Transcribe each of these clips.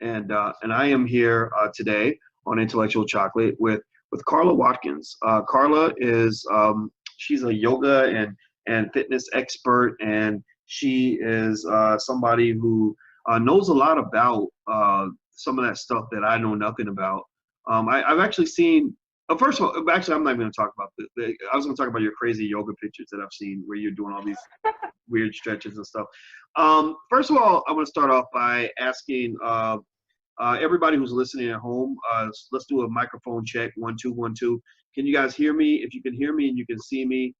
and I am here today on Intellectual Chocolate with Carla Watkins. Carla is she's a yoga and fitness expert, and she is somebody who knows a lot about some of that stuff that I know nothing about. I've actually seen. First of all, actually, I'm not even going to talk about I was going to talk about your crazy yoga pictures that I've seen where you're doing all these weird stretches and stuff. First of all, I want to start off by asking everybody who's listening at home, let's do a microphone check. 1 2 1 2. Can you guys hear me? If you can hear me and you can see me,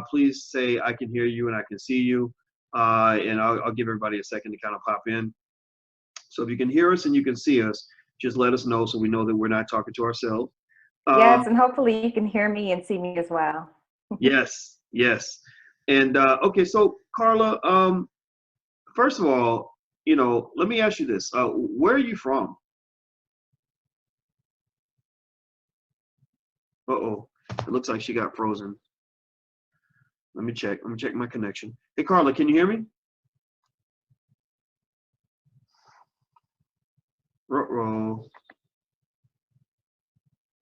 please say I can hear you and I can see you. And I'll give everybody a second to kind of pop in. So if you can hear us and you can see us, just let us know so we know that we're not talking to ourselves. Yes, and hopefully you can hear me and see me as well. Yes, yes. And okay, so Carla, first of all, let me ask you this. Where are you from? Uh-oh, it looks like she got frozen. Let me check my connection. Hey, Carla, can you hear me? Uh-oh.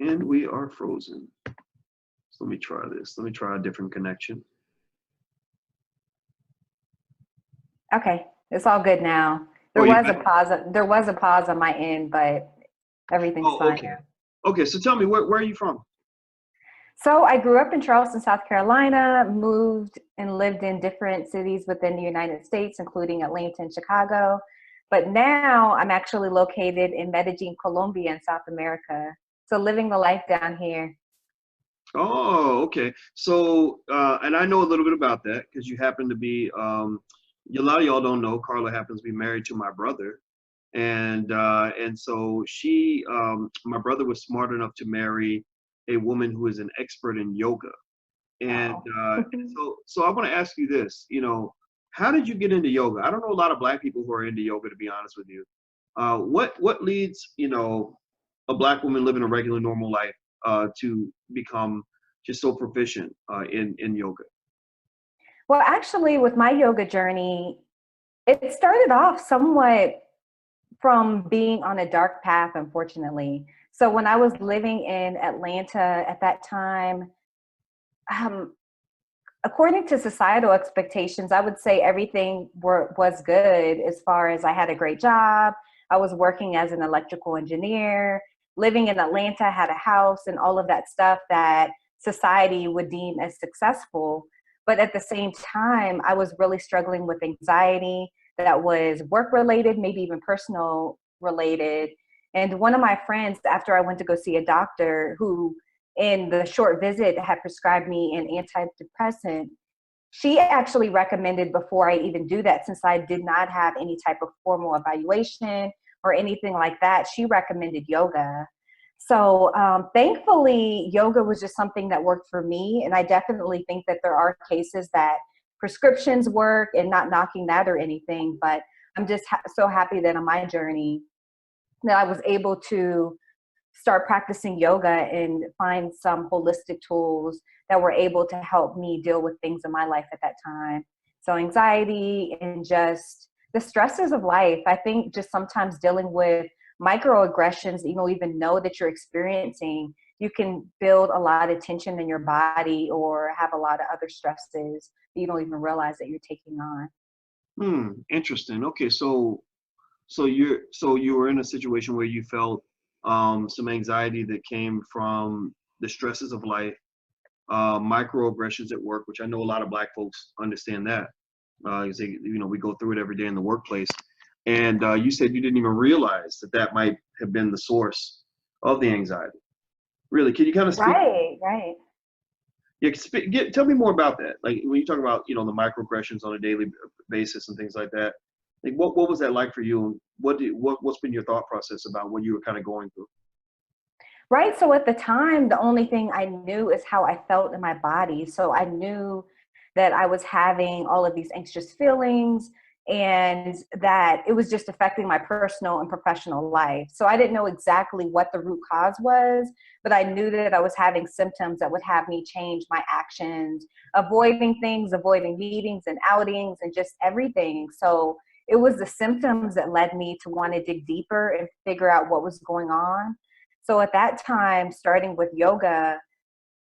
And we are frozen. So let me try this. Let me try a different connection. Okay, it's all good now. There was a pause. There was a pause on my end, but everything's fine okay. now. Okay, so tell me, where are you from? So I grew up in Charleston, South Carolina, moved and lived in different cities within the United States, including Atlanta and Chicago. But now I'm actually located in Medellin, Colombia in South America. So living the life down here. Oh, okay. So, and I know a little bit about that because you happen to be, a lot of y'all don't know, Carla happens to be married to my brother. And so my brother was smart enough to marry a woman who is an expert in yoga. And Wow. so I want to ask you this, how did you get into yoga? I don't know a lot of Black people who are into yoga, to be honest with you. What leads, a Black woman living a regular, normal life to become just so proficient in yoga? Well, actually, with my yoga journey, it started off somewhat from being on a dark path, unfortunately. So when I was living in Atlanta at that time, according to societal expectations, I would say everything was good as far as I had a great job. I was working as an electrical engineer, living in Atlanta, had a house and all of that stuff that society would deem as successful. But at the same time, I was really struggling with anxiety that was work related, maybe even personal related. And one of my friends, after I went to go see a doctor who in the short visit had prescribed me an antidepressant, she actually recommended before I even do that, since I did not have any type of formal evaluation or anything like that, she recommended yoga. So thankfully, yoga was just something that worked for me. And I definitely think that there are cases that prescriptions work, and not knocking that or anything, but I'm just so happy that on my journey that I was able to start practicing yoga and find some holistic tools that were able to help me deal with things in my life at that time. So anxiety and just the stresses of life. I think just sometimes dealing with microaggressions, you don't even know that you're experiencing, you can build a lot of tension in your body or have a lot of other stresses that you don't even realize that you're taking on. Interesting. Okay, so you were in a situation where you felt some anxiety that came from the stresses of life, microaggressions at work, which I know a lot of Black folks understand that. We go through it every day in the workplace. And you said you didn't even realize that might have been the source of the anxiety. Really, can you kind of speak? Right. Yeah, tell me more about that. Like when you talk about, the microaggressions on a daily basis and things like that. Like what was that like for you? What's been your thought process about what you were kind of going through? Right. So at the time, the only thing I knew is how I felt in my body. So I knew that I was having all of these anxious feelings and that it was just affecting my personal and professional life. So I didn't know exactly what the root cause was, but I knew that I was having symptoms that would have me change my actions, avoiding things, avoiding meetings and outings and just everything. So it was the symptoms that led me to want to dig deeper and figure out what was going on. So at that time, starting with yoga,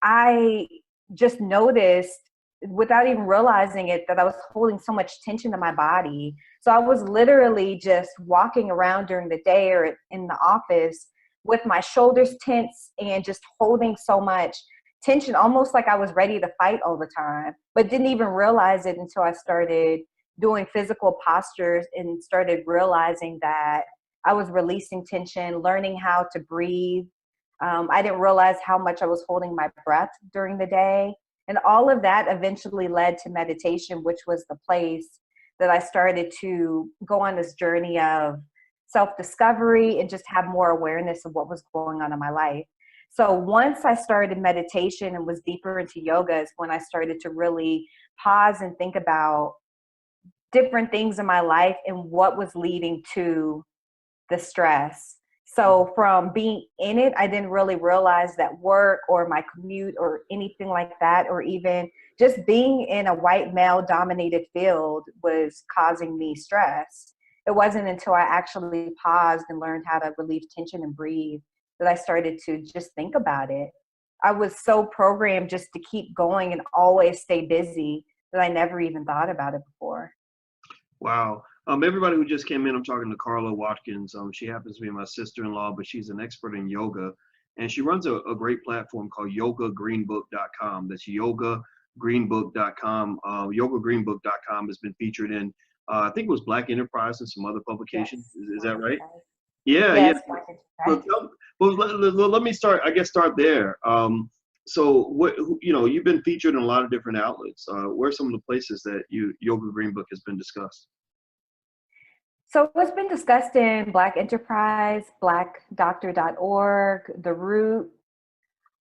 I just noticed without even realizing it that I was holding so much tension in my body. So I was literally just walking around during the day or in the office with my shoulders tense and just holding so much tension, almost like I was ready to fight all the time, but didn't even realize it until I started doing physical postures and started realizing that I was releasing tension, learning how to breathe. I didn't realize how much I was holding my breath during the day. And all of that eventually led to meditation, which was the place that I started to go on this journey of self-discovery and just have more awareness of what was going on in my life. So once I started meditation and was deeper into yoga is when I started to really pause and think about different things in my life and what was leading to the stress. So from being in it, I didn't really realize that work or my commute or anything like that, or even just being in a white male dominated field was causing me stress. It wasn't until I actually paused and learned how to relieve tension and breathe that I started to just think about it. I was so programmed just to keep going and always stay busy that I never even thought about it before. Wow. Everybody who just came in, I'm talking to Carla Watkins. She happens to be my sister-in-law, but she's an expert in yoga. And she runs a great platform called YogaGreenbookcom. That's YogaGreenbook.com. YogaGreenbook.com has been featured in, I think it was Black Enterprise and some other publications. Yes. Is that right? Yeah, Yes, yeah. Well, let me start, I guess, start there. So what, you've been featured in a lot of different outlets. Where are some of the places that Yoga Greenbook has been discussed? So it's been discussed in Black Enterprise, blackdoctor.org, The Root,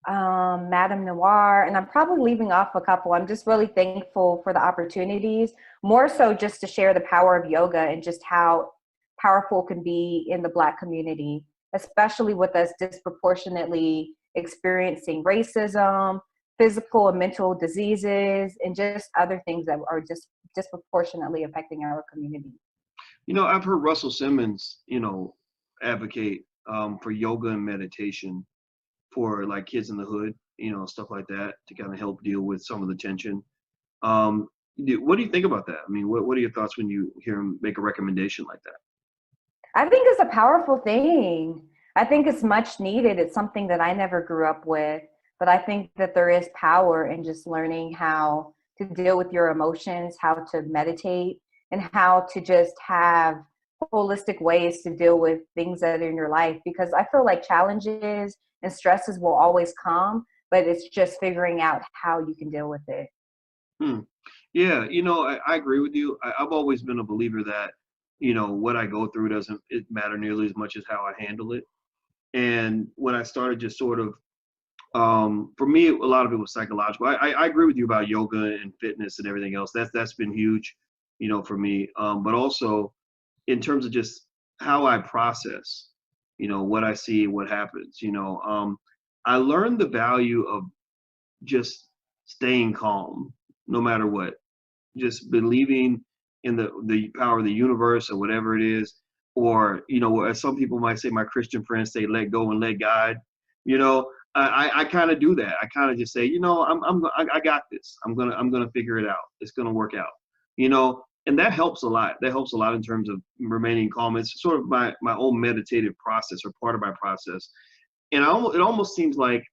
Madame Noir, and I'm probably leaving off a couple. I'm just really thankful for the opportunities, more so just to share the power of yoga and just how powerful it can be in the Black community, especially with us disproportionately experiencing racism, physical and mental diseases, and just other things that are just disproportionately affecting our community. I've heard Russell Simmons, advocate for yoga and meditation for like kids in the hood, stuff like that to kind of help deal with some of the tension. What do you think about that? I mean, what are your thoughts when you hear him make a recommendation like that? I think it's a powerful thing. I think it's much needed. It's something that I never grew up with, but I think that there is power in just learning how to deal with your emotions, how to meditate, and how to just have holistic ways to deal with things that are in your life. Because I feel like challenges and stresses will always come, but it's just figuring out how you can deal with it. Yeah, I agree with you. I've always been a believer that, what I go through doesn't matter nearly as much as how I handle it. And when I started just sort of, for me, a lot of it was psychological. I agree with you about yoga and fitness and everything else. That's been huge, for me. But also in terms of just how I process, what I see, what happens, I learned the value of just staying calm, no matter what, just believing in the power of the universe or whatever it is, or as some people might say, my Christian friends say, let go and let God. I kind of do that. I kind of just say, I got this. I'm gonna figure it out. It's gonna work out. And that helps a lot. That helps a lot in terms of remaining calm. It's sort of my own meditative process or part of my process. And it almost seems like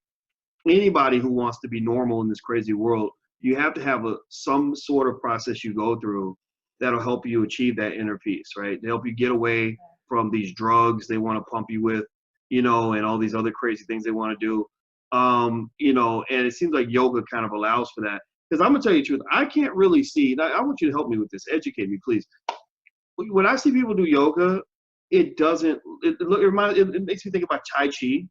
anybody who wants to be normal in this crazy world, you have to have some sort of process you go through that'll help you achieve that inner peace, right? To help you get away from these drugs they want to pump you with, and all these other crazy things they want to do. And it seems like yoga kind of allows for that. Because I'm gonna tell you the truth, I can't really see. I want you to help me with this. Educate me, please. When I see people do yoga, it doesn't. It makes me think about Tai Chi.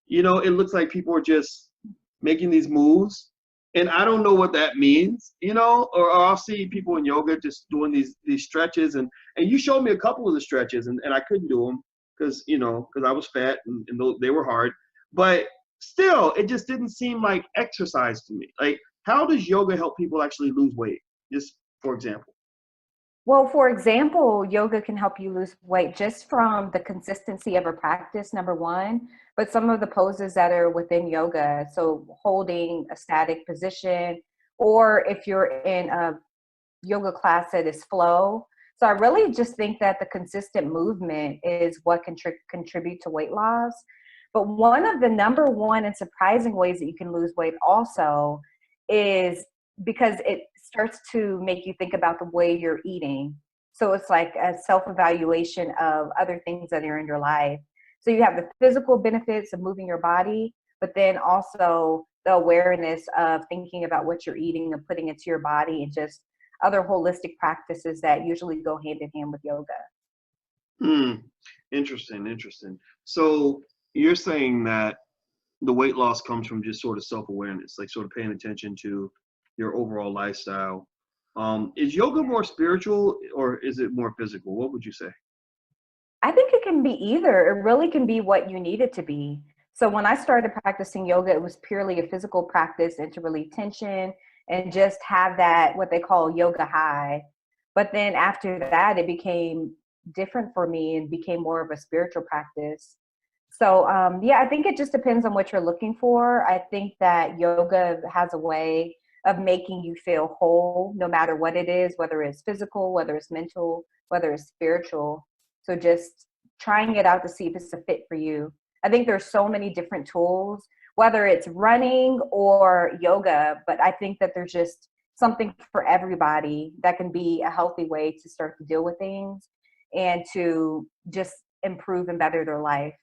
It looks like people are just making these moves, and I don't know what that means. Or I'll see people in yoga just doing these stretches, and you showed me a couple of the stretches, and I couldn't do them because I was fat and they were hard. But still, it just didn't seem like exercise to me. Like, how does yoga help people actually lose weight? Just for example. Well, for example, yoga can help you lose weight just from the consistency of a practice, number one, but some of the poses that are within yoga. So holding a static position, or if you're in a yoga class that is flow. So I really just think that the consistent movement is what can contribute to weight loss. But one of the number one and surprising ways that you can lose weight also is because it starts to make you think about the way you're eating. So it's like a self-evaluation of other things that are in your life. So you have the physical benefits of moving your body, but then also the awareness of thinking about what you're eating and putting it to your body, and just other holistic practices that usually go hand in hand with yoga. Hmm. Interesting, interesting. So you're saying that the weight loss comes from just sort of self-awareness, like sort of paying attention to your overall lifestyle. Is yoga more spiritual or is it more physical? What would you say? I think it can be either. It really can be what you need it to be. So when I started practicing yoga, it was purely a physical practice and to relieve tension and just have that, what they call yoga high. But then after that, it became different for me and became more of a spiritual practice. So yeah, I think it just depends on what you're looking for. I think that yoga has a way of making you feel whole, no matter what it is, whether it's physical, whether it's mental, whether it's spiritual. So just trying it out to see if it's a fit for you. I think there's so many different tools, whether it's running or yoga, but I think that there's just something for everybody that can be a healthy way to start to deal with things and to just improve and better their life.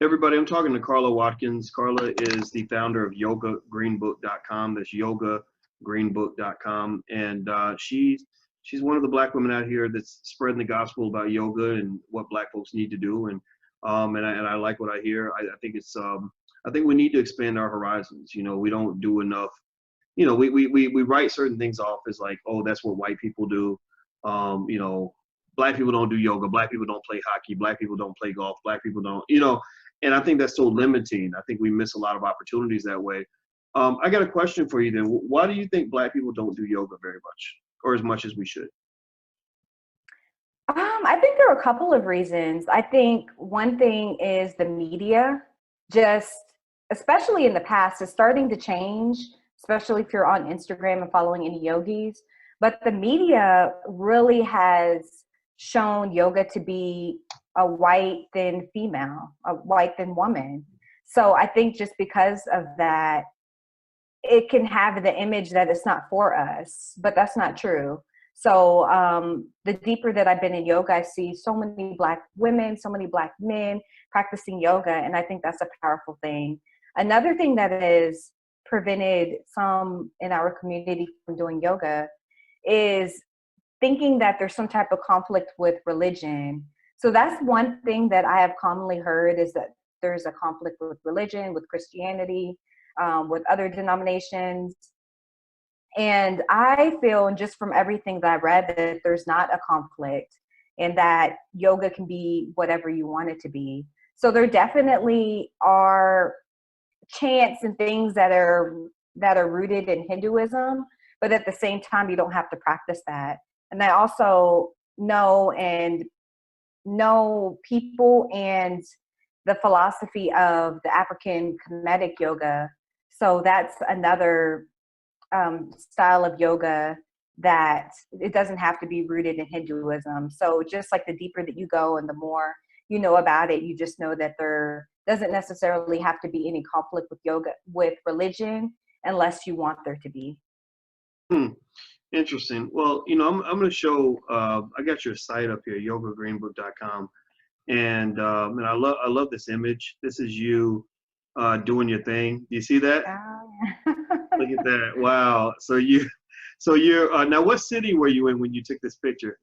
Everybody, I'm talking to Carla Watkins. Carla is the founder of YogaGreenbookcom. That's YogaGreenbook.com, and she's one of the Black women out here that's spreading the gospel about yoga and what Black folks need to do. And I like what I hear. I think it's I think we need to expand our horizons. You know, we don't do enough. You know, we write certain things off as like, oh, that's what white people do. You know, Black people don't do yoga. Black people don't play hockey. Black people don't play golf. Black people don't. You know. And I think that's so limiting. I think we miss a lot of opportunities that way. I got a question for you then. Why do you think Black people don't do yoga very much or as much as we should? I think there are a couple of reasons. I think one thing is the media, just especially in the past, is starting to change, especially if you're on Instagram and following any yogis. But the media really has shown yoga to be a white thin female, a white thin woman. So I think just because of that, it can have the image that it's not for us, but that's not true. So the deeper that I've been in yoga, I see so many Black women, so many Black men practicing yoga, and I think that's a powerful thing. Another thing that has prevented some in our community from doing yoga is thinking that there's some type of conflict with religion. So that's one thing that I have commonly heard, is that there's a conflict with religion, with Christianity, with other denominations. And I feel, and just from everything that I read, that there's not a conflict and that yoga can be whatever you want it to be. So there definitely are chants and things that are rooted in Hinduism, but at the same time, you don't have to practice that. And I also know people and the philosophy of the African Kemetic yoga. So that's another style of yoga that it doesn't have to be rooted in Hinduism. So just like the deeper that you go and the more you know about it, you just know that there doesn't necessarily have to be any conflict with yoga, with religion, unless you want there to be. Hmm. Interesting. Well, you know, I'm going to show. I got your site up here, YogaGreenbook.com, and I love this image. This is you doing your thing. Do you see that? Oh, Look at that. Wow. So you're now. What city were you in when you took this picture?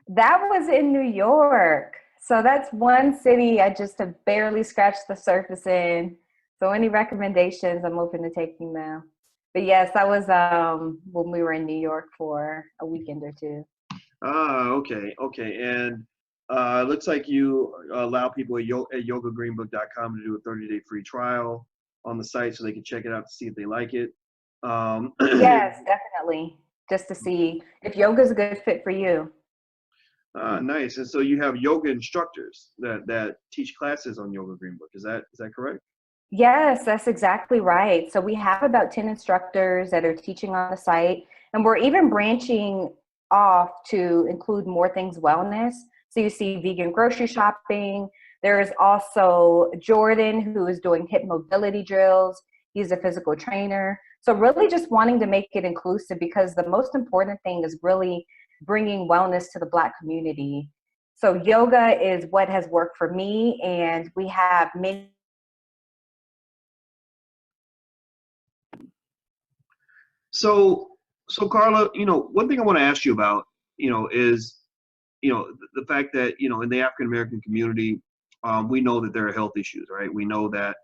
that was in New York. So that's one city I just have barely scratched the surface in. So any recommendations, I'm open to taking them. But yes, that was when we were in New York for a weekend or two. Ah, okay, okay. And it looks like you allow people at YogaGreenbook.com to do a 30-day free trial on the site so they can check it out to see if they like it. Yes, definitely. just to see if yoga is a good fit for you. Nice. And so you have yoga instructors that teach classes on Yoga Greenbook. Is that correct? Yes, that's exactly right. So we have about 10 instructors that are teaching on the site, and we're even branching off to include more things wellness. So you see vegan grocery shopping. There is also Jordan, who is doing hip mobility drills. He's a physical trainer. So really just wanting to make it inclusive, because the most important thing is really bringing wellness to the Black community. So yoga is what has worked for me, and we have many. So, so Carla, one thing I want to ask you about, is, the fact that, in the African American community, we know that there are health issues, right? We know that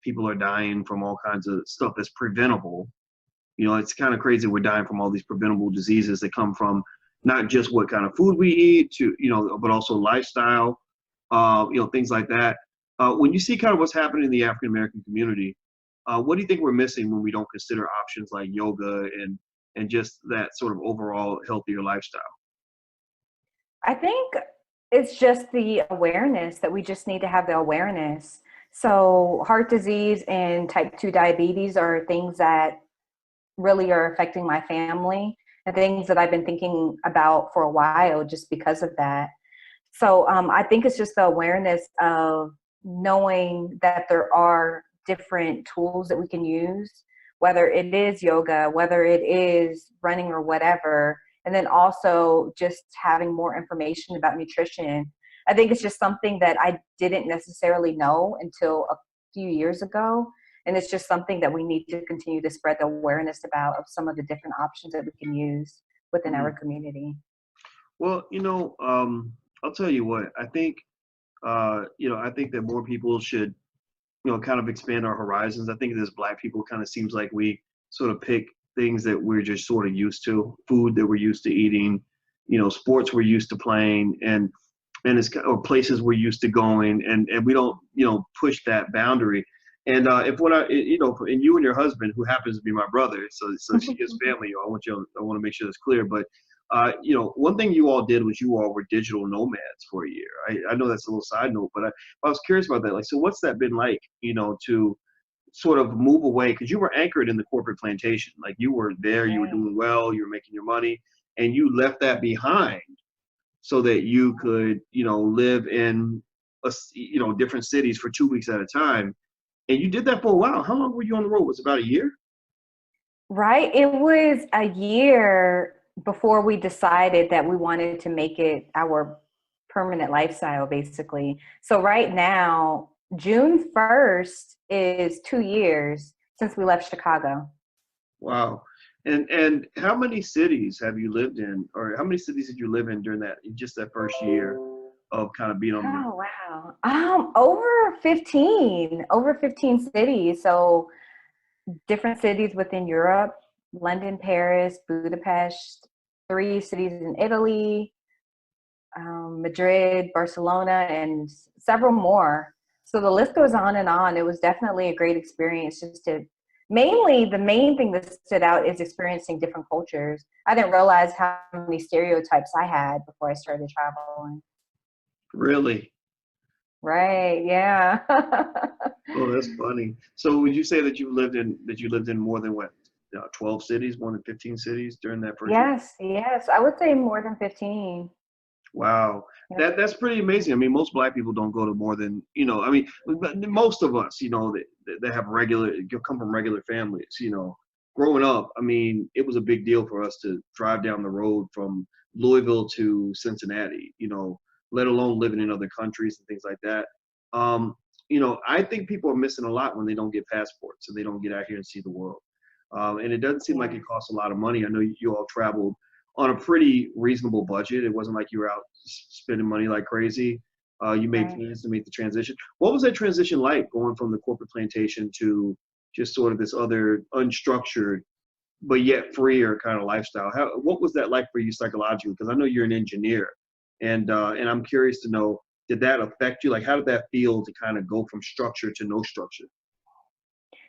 people are dying from all kinds of stuff that's preventable. It's kind of crazy we're dying from all these preventable diseases that come from not just what kind of food we eat, but also lifestyle, things like that. When you see kind of what's happening in the African American community, what do you think we're missing when we don't consider options like yoga and just that sort of overall healthier lifestyle? I think it's just the awareness that we just need to have the awareness. So heart disease and type 2 diabetes are things that really are affecting my family, and things that I've been thinking about for a while just because of that. So I think it's just the awareness of knowing that there are different tools that we can use, whether it is yoga, whether it is running or whatever. And then also just having more information about nutrition. I think it's just something that I didn't necessarily know until a few years ago. And it's just something that we need to continue to spread the awareness about, of some of the different options that we can use within our Mhm. community. Well, I'll tell you what, I think that more people should, kind of expand our horizons. I think as Black people, kind of seems like we sort of pick things that we're just sort of used to, food that we're used to eating, sports we're used to playing, and it's or places we're used to going, and we don't, push that boundary. And if what and you and your husband, who happens to be my brother, so she is family. I want to make sure that's clear. But one thing you all did was you all were digital nomads for a year. I know that's a little side note, but I was curious about that. Like, so what's that been like? To sort of move away, because you were anchored in the corporate plantation. Like, you were there, you were Right. doing well, you were making your money, and you left that behind so that you could, live in different cities for 2 weeks at a time. And you did that for a while. How long were you on the road? Was it about a year? Right. It was a year before we decided that we wanted to make it our permanent lifestyle, basically. So right now, June 1st is 2 years since we left Chicago. Wow. And how many cities have you lived in, or how many cities did you live in during that first year of kind of being on the road? Oh, wow. Over 15 cities. So different cities within Europe: London, Paris, Budapest, 3 cities in Italy, Madrid, Barcelona, and several more. So the list goes on and on. It was definitely a great experience, just to mainly, the main thing that stood out is experiencing different cultures. I didn't realize how many stereotypes I had before I started traveling. Really? Right. Yeah. Oh, that's funny. So would you say that you lived in more than what, 12 cities, more than 15 cities during that first year? Yes. Yes. I would say more than 15. Wow. Yeah. That's pretty amazing. I mean, most Black people don't go to more than, I mean, most of us, that have come from regular families, growing up, I mean, it was a big deal for us to drive down the road from Louisville to Cincinnati, let alone living in other countries and things like that. I think people are missing a lot when they don't get passports and they don't get out here and see the world. And it doesn't seem like Yeah. it costs a lot of money. I know you all traveled on a pretty reasonable budget. It wasn't like you were out spending money like crazy. You made Right. plans to make the transition. What was that transition like, going from the corporate plantation to just sort of this other unstructured but yet freer kind of lifestyle? What was that like for you psychologically? Because I know you're an engineer, and I'm curious to know, did that affect you? Like, how did that feel to kind of go from structure to no structure?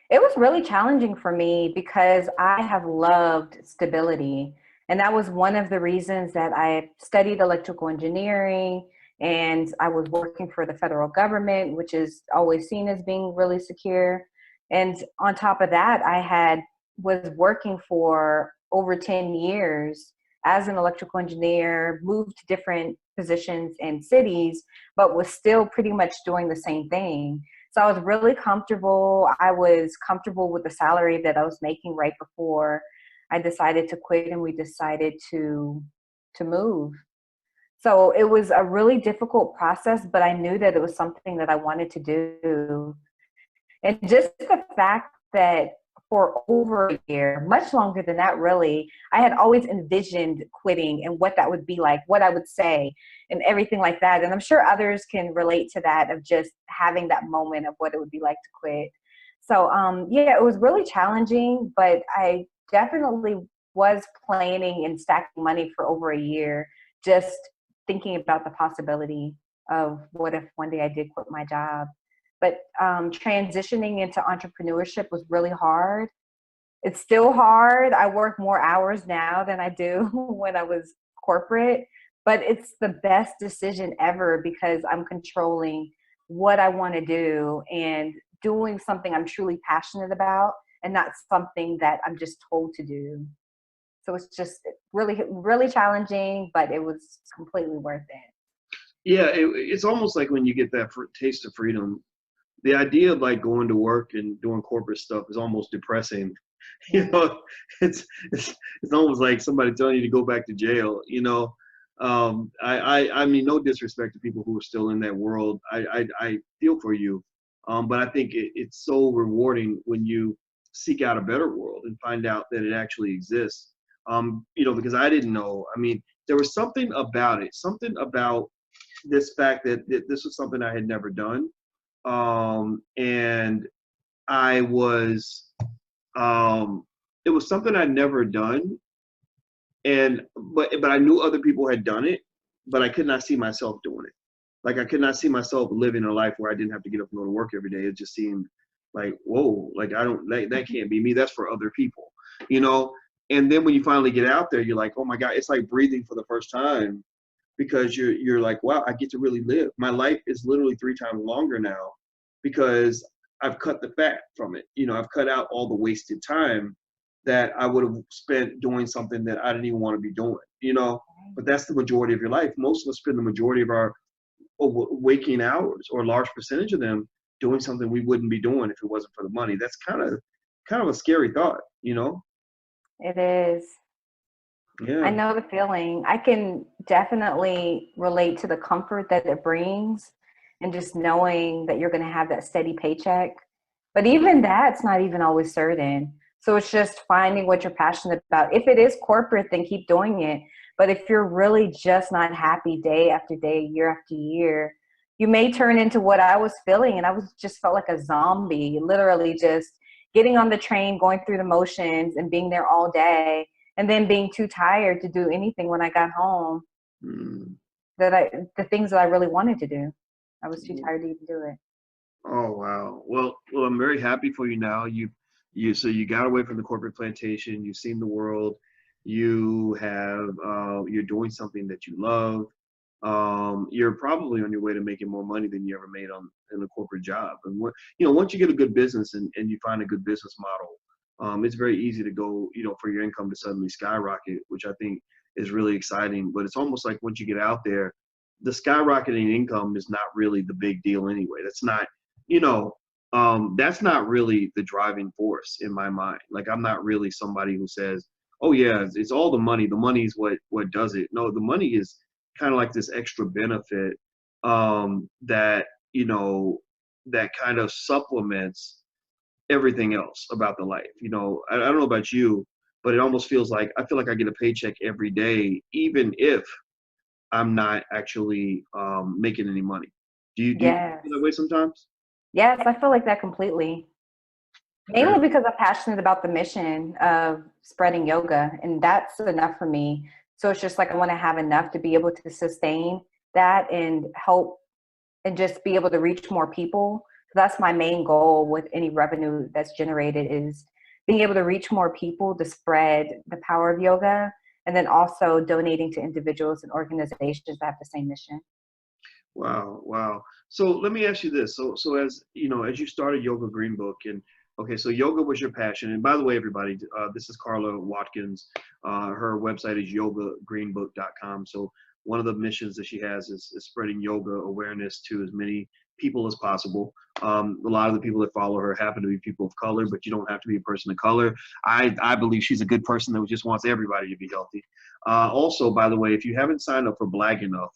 It was really challenging for me because I have loved stability. And that was one of the reasons that I studied electrical engineering, and I was working for the federal government, which is always seen as being really secure. And on top of that, was working for over 10 years as an electrical engineer, moved to different positions in cities, but was still pretty much doing the same thing. So I was really comfortable. I was comfortable with the salary that I was making right before I decided to quit, and we decided to move. So it was a really difficult process, but I knew that it was something that I wanted to do. And just the fact that for over a year, much longer than that, really, I had always envisioned quitting and what that would be like, what I would say, and everything like that. And I'm sure others can relate to that, of just having that moment of what it would be like to quit. So, yeah, it was really challenging, but I definitely was planning and stacking money for over a year, just thinking about the possibility of what if one day I did quit my job. But transitioning into entrepreneurship was really hard. It's still hard. I work more hours now than I do when I was corporate, but it's the best decision ever because I'm controlling what I want to do and doing something I'm truly passionate about, and not something that I'm just told to do. So it's just really, really challenging, but it was completely worth it. Yeah, it's almost like when you get that taste of freedom, the idea of like going to work and doing corporate stuff is almost depressing. You Yeah. know, it's almost like somebody telling you to go back to jail. I mean, no disrespect to people who are still in that world. I feel for you, but I think it's so rewarding when you seek out a better world and find out that it actually exists. Because I didn't know. I mean, there was something about it, something about this fact that this was something I had never done, and I was it was something I'd never done, and but I knew other people had done it, but I could not see myself doing it. Like I could not see myself living a life where I didn't have to get up and go to work every day. It just seemed like, whoa, like I don't that can't be me. That's for other people, you know. And then when you finally get out there, you're like, oh my God, it's like breathing for the first time, because you're like, wow, I get to really live. My life is literally 3 times longer now because I've cut the fat from it. I've cut out all the wasted time that I would have spent doing something that I didn't even want to be doing. But that's the majority of your life. Most of us spend the majority of our waking hours, or a large percentage of them, doing something we wouldn't be doing if it wasn't for the money. That's kind of a scary thought. It is. I Yeah. know the feeling. I can definitely relate to the comfort that it brings, and just knowing that you're going to have that steady paycheck. But even that's not even always certain. So it's just finding what you're passionate about. If it is corporate, then keep doing it. But if you're really just not happy day after day, year after year, you may turn into what I was feeling. And I was just felt like a zombie, literally just getting on the train, going through the motions and being there all day, and then being too tired to do anything when I got home, Mm. the things that I really wanted to do. I was too tired to even do it. Oh wow. Well, I'm very happy for you now. So you got away from the corporate plantation. You've seen the world. You're doing something that you love. You're probably on your way to making more money than you ever made in a corporate job. And once you get a good business and you find a good business model, it's very easy to go, for your income to suddenly skyrocket, which I think is really exciting. But it's almost like once you get out there, the skyrocketing income is not really the big deal anyway. you know, that's not really the driving force in my mind. Like I'm not really somebody who says, "Oh yeah, it's all the money. The money is what does it." No, the money is kind of like this extra benefit that that kind of supplements everything else about the life. I don't know about you, but it almost feels like I feel like I get a paycheck every day, even if I'm not actually making any money. Do you Yes. feel that way sometimes? Yes, I feel like that completely. Yeah. Mainly because I'm passionate about the mission of spreading yoga, and that's enough for me. So it's just like I want to have enough to be able to sustain that and help and just be able to reach more people. That's my main goal with any revenue that's generated, is being able to reach more people to spread the power of yoga. and then also donating to individuals and organizations that have the same mission. Wow, wow. So let me ask you this. So as you know, as you started Yoga Green Book, and okay, so yoga was your passion. And by the way, everybody, this is Carla Watkins. Her website is YogaGreenbookcom. So one of the missions that she has is spreading yoga awareness to as many people as possible. A lot of the people that follow her happen to be people of color, but you don't have to be a person of color. I believe she's a good person that just wants everybody to be healthy. Also, by the way, if you haven't signed up for Black Enough,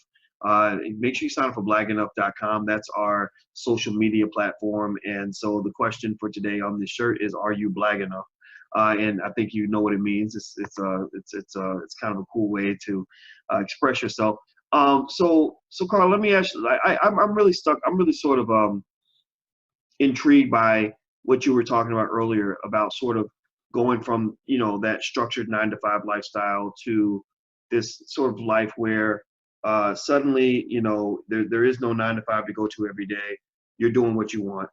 make sure you sign up for blackenough.com. That's our social media platform. And so the question for today on this shirt is, are you Black enough? And I think you know what it means. It's kind of a cool way to express yourself. So Carl, let me ask you, I'm really stuck. I'm really sort of intrigued by what you were talking about earlier about sort of going from, you know, that structured 9-to-5 lifestyle to this sort of life where suddenly, you know, there is no 9-to-5 to go to every day. You're doing what you want.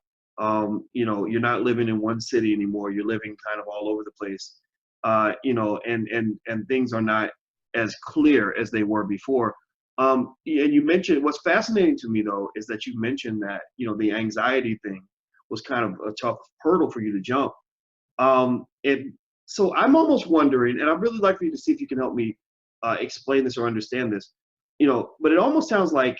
You know, you're not living in one city anymore. You're living kind of all over the place. You know, and things are not as clear as they were before. And you mentioned, what's fascinating to me though is that you mentioned that, you know, the anxiety thing was kind of a tough hurdle for you to jump. And so I'm almost wondering, and I'd really like for you to see if you can help me explain this or understand this. You know, but it almost sounds like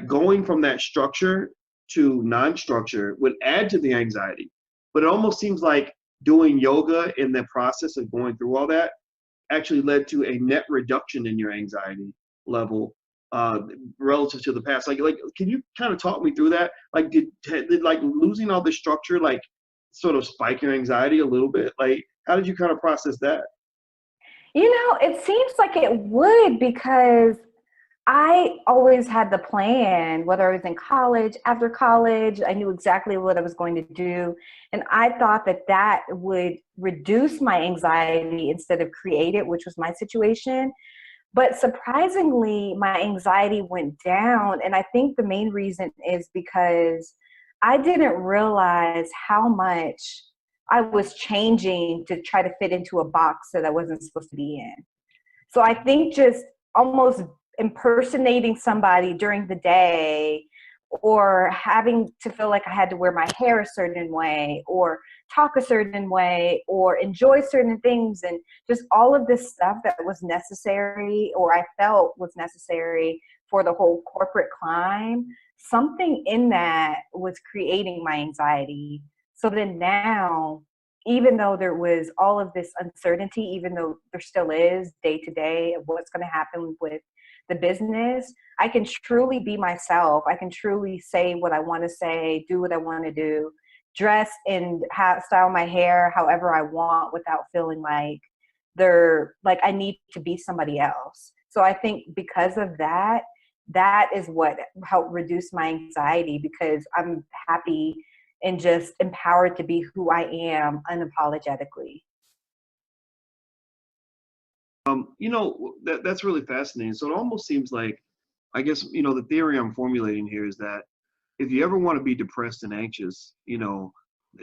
going from that structure to non-structure would add to the anxiety. But it almost seems like doing yoga in the process of going through all that actually led to a net reduction in your anxiety level relative to the past. Like, can you kind of talk me through that? Like, did like losing all the structure like sort of spike your anxiety a little bit? Like, how did you kind of process that? You know, it seems like it would, because I always had the plan, whether I was in college, after college, I knew exactly what I was going to do. And I thought that that would reduce my anxiety instead of create it, which was my situation. But surprisingly, my anxiety went down. And I think the main reason is because I didn't realize how much I was changing to try to fit into a box that I wasn't supposed to be in. So I think just almost impersonating somebody during the day, or having to feel like I had to wear my hair a certain way, or talk a certain way, or enjoy certain things, and just all of this stuff that was necessary, or I felt was necessary for the whole corporate climb, something in that was creating my anxiety. So then now, even though there was all of this uncertainty, even though there still is day to day of what's going to happen with the business, I can truly be myself. I can truly say what I want to say, do what I want to do, dress and style my hair however I want without feeling like I need to be somebody else. So I think because of that, that is what helped reduce my anxiety, because I'm happy and just empowered to be who I am unapologetically. You know, that's really fascinating. So it almost seems like, I guess, you know, the theory I'm formulating here is that if you ever want to be depressed and anxious, you know,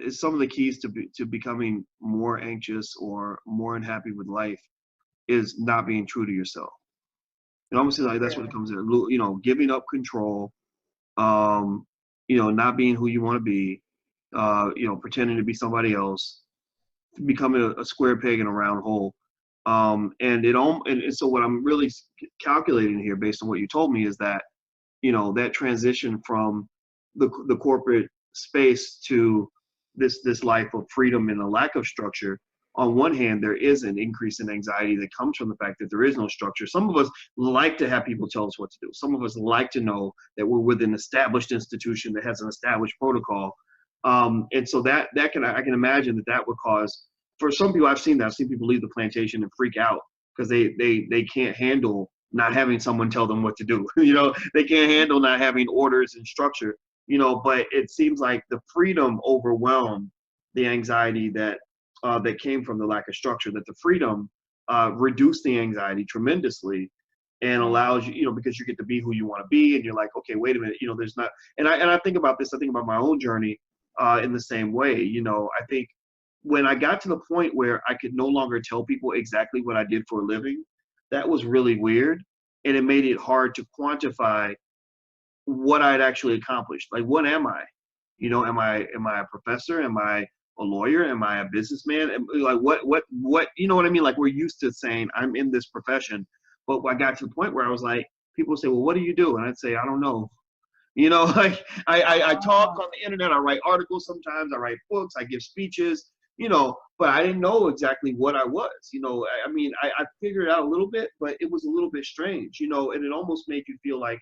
some of the keys to becoming more anxious or more unhappy with life is not being true to yourself. It almost seems like that's what it comes in. You know, giving up control, um, you know, not being who you want to be, you know, pretending to be somebody else, becoming a square peg in a round hole. And so what I'm really calculating here, based on what you told me, is that, you know, that transition from the corporate space to this life of freedom and a lack of structure. On one hand, there is an increase in anxiety that comes from the fact that there is no structure. Some of us like to have people tell us what to do. Some of us like to know that we're with an established institution that has an established protocol. And so I can imagine that would cause, for some people, I've seen people leave the plantation and freak out because they can't handle not having someone tell them what to do. You know, they can't handle not having orders and structure, you know, but it seems like the freedom overwhelmed the anxiety that came from the lack of structure, that the freedom reduced the anxiety tremendously and allows you, you know, because you get to be who you want to be, and you're like, okay, wait a minute, you know, there's not, and I think about this, I think about my own journey in the same way. You know, I think when I got to the point where I could no longer tell people exactly what I did for a living, that was really weird. And it made it hard to quantify what I'd actually accomplished. Like, what am I? You know, am I a professor? Am I a lawyer? Am I a businessman? Like, what, you know what I mean? Like, we're used to saying I'm in this profession, but I got to the point where I was like, people say, well, what do you do? And I'd say, I don't know. You know, like I talk Oh, on the internet, I write articles sometimes, I write books, I give speeches, you know, but I didn't know exactly what I was. You know, I mean, I figured it out a little bit, but it was a little bit strange, you know, and it almost made you feel like,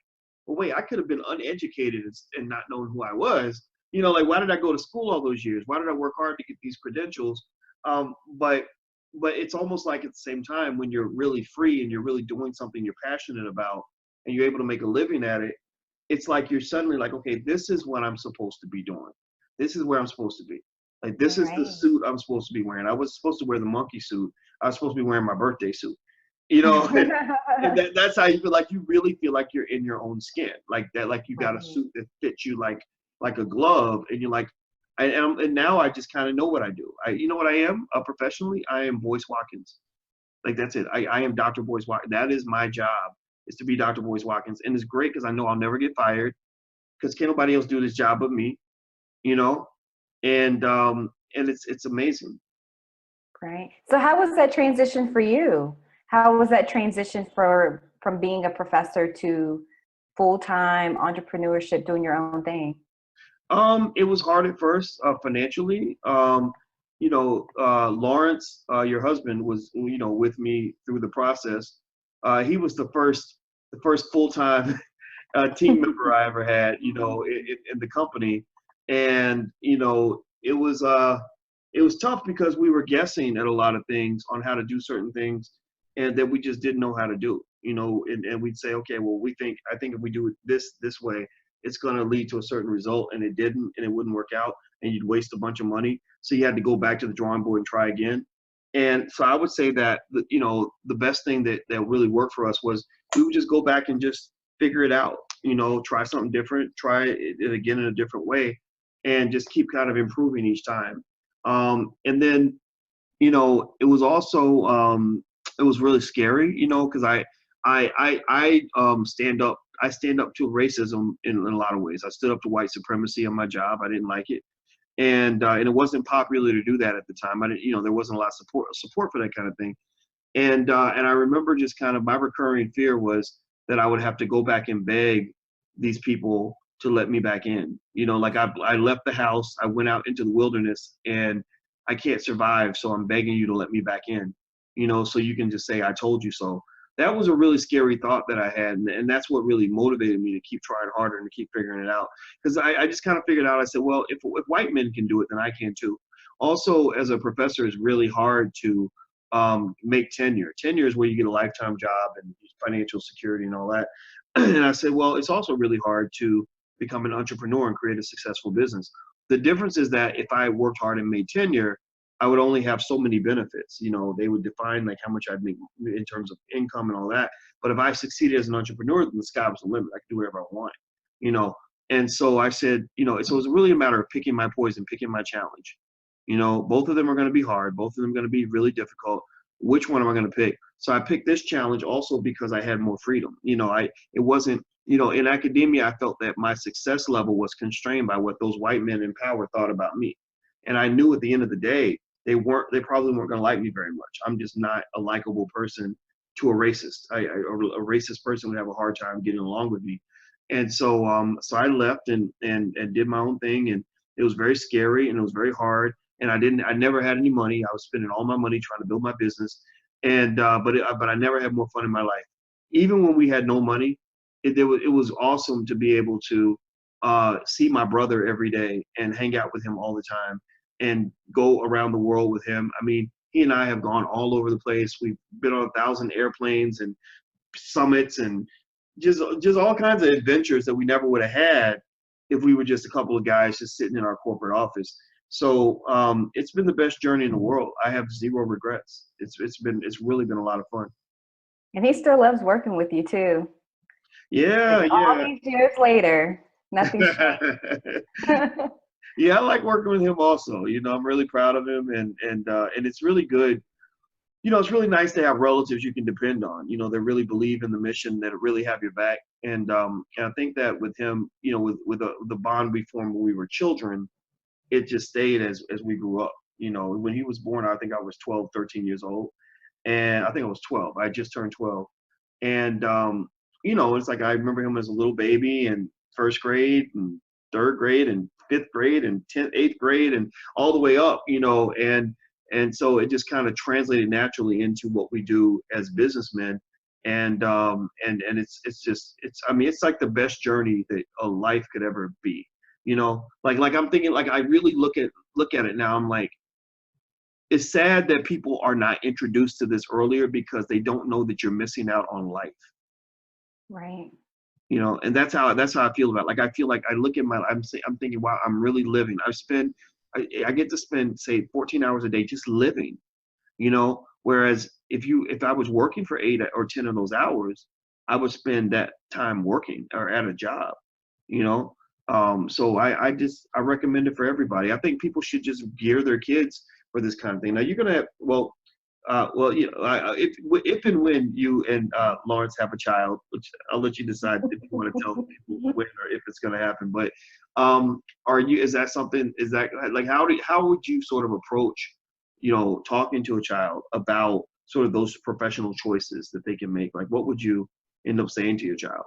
well, wait, I could have been uneducated and not knowing who I was. You know, like, why did I go to school all those years? Why did I work hard to get these credentials? But it's almost like at the same time, when you're really free and you're really doing something you're passionate about and you're able to make a living at it, it's like you're suddenly like, okay, this is what I'm supposed to be doing. This is where I'm supposed to be. Like, this is the right. suit I'm supposed to be wearing. I was supposed to wear the monkey suit. I was supposed to be wearing my birthday suit. You know, and that's how you feel, like you really feel like you're in your own skin, like that, like you got a Right. suit that fits you like a glove, and you're like, and now I just kind of know what I do. You know what I am professionally? I am Boyce Watkins. Like, that's it. I am Dr. Boyce Watkins. That is my job, is to be Dr. Boyce Watkins. And it's great because I know I'll never get fired because can't nobody else do this job but me, you know? And it's amazing. Right. So how was that transition for you? How was that transition from being a professor to full-time entrepreneurship, doing your own thing? It was hard at first, financially. You know, Lawrence, your husband, was, you know, with me through the process. He was the first full-time team member I ever had, you know, in the company. And, you know, it was tough because we were guessing at a lot of things on how to do certain things and that we just didn't know how to do, you know, and we'd say, okay, well, I think if we do it this way, it's going to lead to a certain result, and it didn't, and it wouldn't work out, and you'd waste a bunch of money. So you had to go back to the drawing board and try again. And so I would say that, you know, the best thing that really worked for us was we would just go back and just figure it out, you know, try something different, try it again in a different way, and just keep kind of improving each time. And then, you know, it was also it was really scary, you know, because I stand up to racism in a lot of ways. I stood up to white supremacy on my job. I didn't like it, and it wasn't popular to do that at the time. I didn't, you know, there wasn't a lot of support for that kind of thing. And I remember just kind of my recurring fear was that I would have to go back and beg these people to let me back in. You know, like I left the house, I went out into the wilderness, and I can't survive, so I'm begging you to let me back in. You know, so you can just say I told you so. That was a really scary thought that I had, and that's what really motivated me to keep trying harder and to keep figuring it out. Because I just kind of figured out, I said, well, if white men can do it, then I can too. Also, as a professor, it's really hard to make tenure. Tenure is where you get a lifetime job and financial security and all that. And I said, well, it's also really hard to become an entrepreneur and create a successful business. The difference is that if I worked hard and made tenure, I would only have so many benefits. You know, they would define like how much I'd make in terms of income and all that. But if I succeeded as an entrepreneur, then the sky was the limit. I could do whatever I want, you know. And so I said, you know, so it was really a matter of picking my poison, picking my challenge. You know, both of them are going to be hard. Both of them are going to be really difficult. Which one am I going to pick? So I picked this challenge also because I had more freedom. You know, it wasn't, you know, in academia, I felt that my success level was constrained by what those white men in power thought about me. And I knew at the end of the day, they probably weren't going to like me very much. I'm just not a likable person to a racist. A racist person would have a hard time getting along with me. And so I left and did my own thing, and it was very scary and it was very hard. And I never had any money. I was spending all my money trying to build my business, but I never had more fun in my life. Even when we had no money, it was awesome to be able to see my brother every day and hang out with him all the time and go around the world with him. I mean, he and I have gone all over the place. We've been on 1,000 airplanes and summits and just all kinds of adventures that we never would have had if we were just a couple of guys just sitting in our corporate office. So it's been the best journey in the world. I have zero regrets. It's really been a lot of fun. And he still loves working with you too. Like Yeah, all yeah. these years later, nothing's changed. Yeah, I like working with him also. You know, I'm really proud of him, and it's really good. it's really nice to have relatives you can depend on, that really believe in the mission, that really have your back. And I think that with him, with the bond we formed when we were children, it just stayed as we grew up. When he was born, I think I was 12, 13 years old. And I think I was 12. I just turned 12. And, it's like I remember him as a little baby in first grade and third grade and fifth grade and 10th, eighth grade and all the way up, and so it just kind of translated naturally into what we do as businessmen. And it's like the best journey that a life could ever be. Like I'm thinking, like I really look at it now. I'm like, it's sad that people are not introduced to this earlier because they don't know that you're missing out on life. Right. And that's how I feel about it. Like I feel like I look at I'm thinking, wow, I'm really living. I get to spend, say, 14 hours a day just living. Whereas if I was working for 8 or 10 of those hours, I would spend that time working or at a job. So I recommend it for everybody. I think people should just gear their kids for this kind of thing. Now you're gonna have, if and when you and Lawrence have a child, which I'll let you decide if you want to tell people when or if it's going to happen. But is that like how would you sort of approach, talking to a child about sort of those professional choices that they can make? Like, what would you end up saying to your child?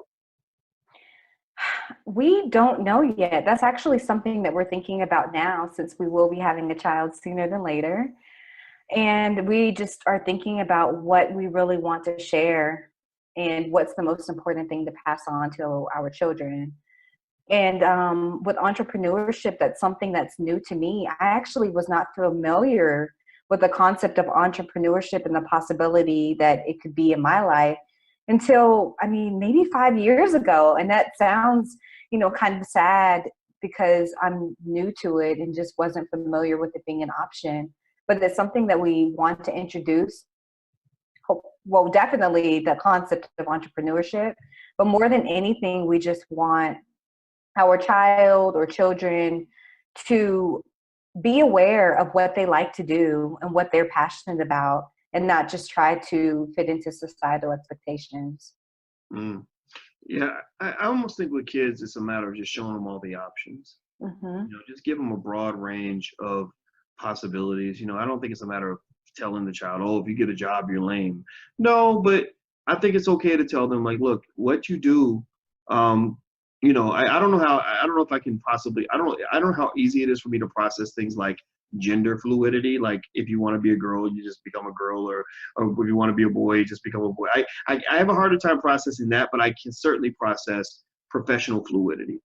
We don't know yet. That's actually something that we're thinking about now, since we will be having a child sooner than later. And we just are thinking about what we really want to share and what's the most important thing to pass on to our children. And with entrepreneurship, that's something that's new to me. I actually was not familiar with the concept of entrepreneurship and the possibility that it could be in my life until, maybe 5 years ago. And that sounds, kind of sad because I'm new to it and just wasn't familiar with it being an option. But it's something that we want to introduce. Well, definitely the concept of entrepreneurship, but more than anything, we just want our child or children to be aware of what they like to do and what they're passionate about, and not just try to fit into societal expectations. Mm. Yeah, I almost think with kids, it's a matter of just showing them all the options. Mm-hmm. Just give them a broad range of possibilities. I don't think it's a matter of telling the child, oh, if you get a job, you're lame. No, but I think it's okay to tell them, like, look, what you do, I don't know if I can possibly, I don't know how easy it is for me to process things like gender fluidity. Like if you want to be a girl, you just become a girl, or if you want to be a boy, you just become a boy. I have a harder time processing that, but I can certainly process professional fluidity,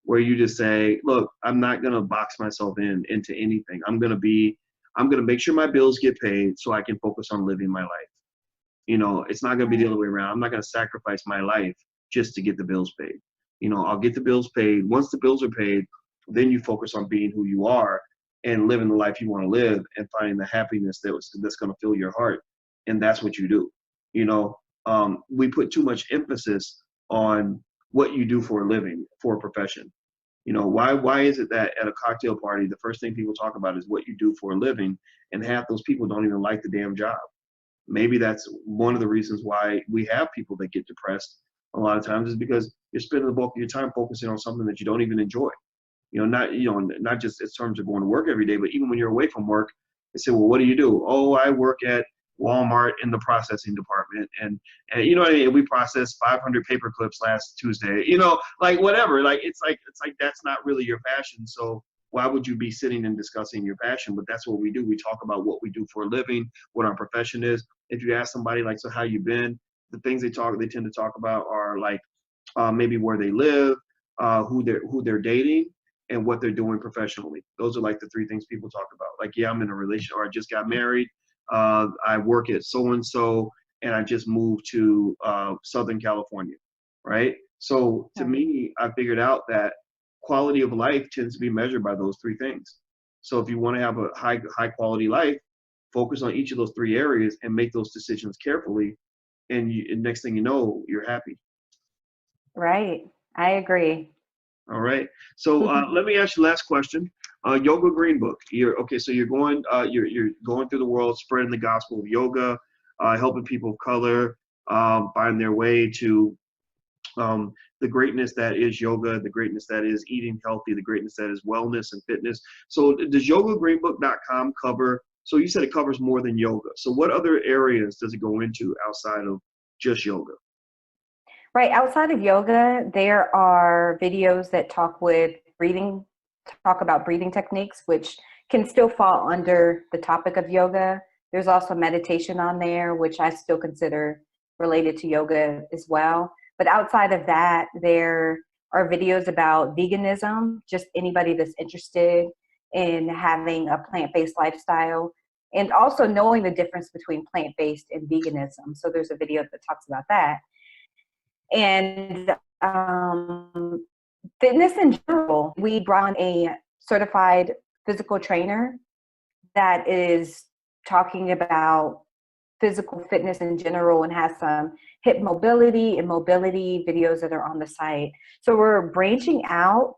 where you just say, look, I'm not going to box myself into anything. I'm going to make sure my bills get paid so I can focus on living my life. It's not going to be the other way around. I'm not going to sacrifice my life just to get the bills paid. I'll get the bills paid. Once the bills are paid, then you focus on being who you are and living the life you want to live and finding the happiness that's going to fill your heart. And that's what you do. We put too much emphasis on what you do for a living, for a profession. Why is it that at a cocktail party, the first thing people talk about is what you do for a living, and half those people don't even like the damn job? Maybe that's one of the reasons why we have people that get depressed a lot of times, is because you're spending the bulk of your time focusing on something that you don't even enjoy. Not just in terms of going to work every day, but even when you're away from work, they say, well, what do? Oh, I work at Walmart in the processing department, and we processed 500 paper clips last Tuesday. Like whatever. Like it's like that's not really your passion. So why would you be sitting and discussing your passion? But that's what we do. We talk about what we do for a living, what our profession is. If you ask somebody like, so how you been? The things they tend to talk about are like maybe where they live, who they're dating, and what they're doing professionally. Those are like the three things people talk about. Like, yeah, I'm in a relationship, or I just got married. I work at so-and-so, and I just moved to Southern California, right? So to me, I figured out that quality of life tends to be measured by those three things. So if you want to have a high quality life, focus on each of those three areas and make those decisions carefully. And next thing you know, you're happy. Right. I agree. All right. So let me ask you the last question. Yoga Green Book. So you're going through the world, spreading the gospel of yoga, helping people of color find their way to the greatness that is yoga, the greatness that is eating healthy, the greatness that is wellness and fitness. So does YogaGreenbook.com cover? So you said it covers more than yoga. So what other areas does it go into outside of just yoga? Right. Outside of yoga, there are videos that talk about breathing techniques, which can still fall under the topic of yoga. There's also meditation on there, which I still consider related to yoga as well. But outside of that, there are videos about veganism, just anybody that's interested in having a plant-based lifestyle, and also knowing the difference between plant-based and veganism. So there's a video that talks about that. And fitness in general, we brought on a certified physical trainer that is talking about physical fitness in general and has some hip mobility and mobility videos that are on the site. So we're branching out,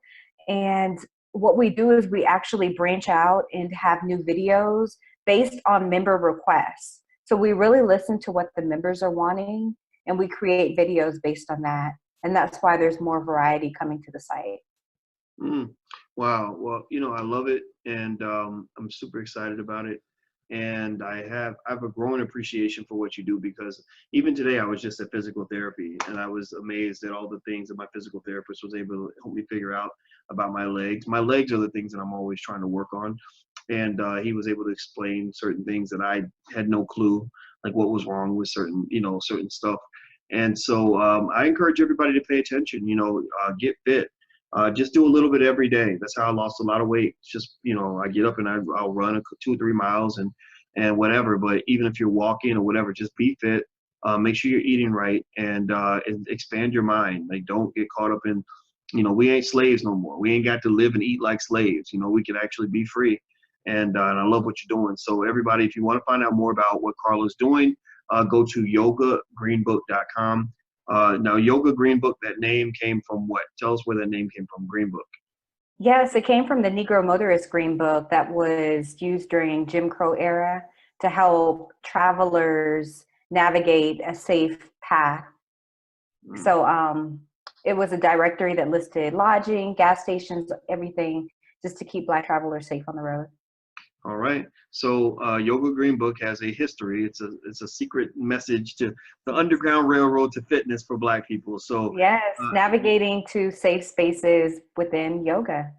and what we do is we actually branch out and have new videos based on member requests. So we really listen to what the members are wanting, and we create videos based on that. And that's why there's more variety coming to the site. Wow. Well, I love it, and I'm super excited about it. And I have a growing appreciation for what you do, because even today I was just at physical therapy, and I was amazed at all the things that my physical therapist was able to help me figure out about my legs. My legs are the things that I'm always trying to work on. And he was able to explain certain things that I had no clue, like what was wrong with certain stuff. And so I encourage everybody to pay attention, get fit. Just do a little bit every day. That's how I lost a lot of weight. It's just, I get up and I'll run 2 or 3 miles and whatever. But even if you're walking or whatever, just be fit. Make sure you're eating right, and expand your mind. Like, don't get caught up in, we ain't slaves no more. We ain't got to live and eat like slaves. We can actually be free. And I love what you're doing. So everybody, if you want to find out more about what Carla's doing, go to YogaGreenbook.com. Now, Yoga Green Book, that name came from what? Tell us where that name came from, Green Book. Yes, it came from the Negro Motorist Green Book that was used during Jim Crow era to help travelers navigate a safe path. So it was a directory that listed lodging, gas stations, everything, just to keep Black travelers safe on the road. All right. So Yoga Green Book has a history. It's a secret message to the Underground Railroad to fitness for Black people. So yes, navigating to safe spaces within yoga.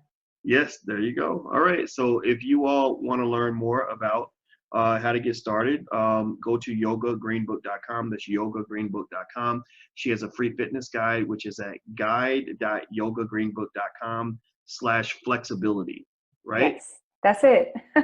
Yes, there you go. All right. So if you all want to learn more about how to get started, go to YogaGreenbook.com. That's YogaGreenbook.com. She has a free fitness guide, which is at guide.yogagreenbook.com/flexibility. Right? Yes. That's it. We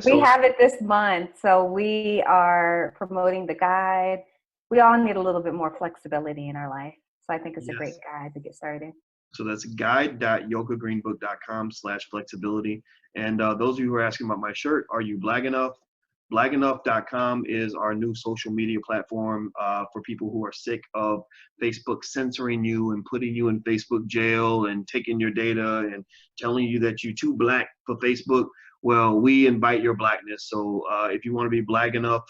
So have it this month. So we are promoting the guide. We all need a little bit more flexibility in our life. So I think it's a great guide to get started. So that's guide.yogagreenbook.com/flexibility. And those of you who are asking about my shirt, are you Black enough? Blackenough.com is our new social media platform for people who are sick of Facebook censoring you and putting you in Facebook jail and taking your data and telling you that you're too Black for Facebook. Well, we invite your Blackness. So if you want to be Black enough,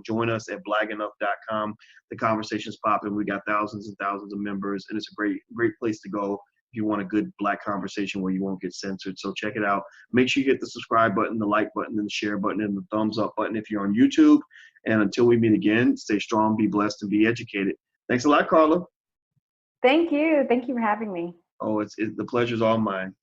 join us at blackenough.com. The conversation's popping. We got thousands and thousands of members, and it's a great place to go if you want a good Black conversation where you won't get censored. So check it out. Make sure you hit the subscribe button, the like button, and the share button, and the thumbs up button if you're on YouTube. And until we meet again, stay strong, be blessed, and be educated. Thanks a lot, Carla. Thank you. Thank you for having me. Oh, the pleasure's all mine.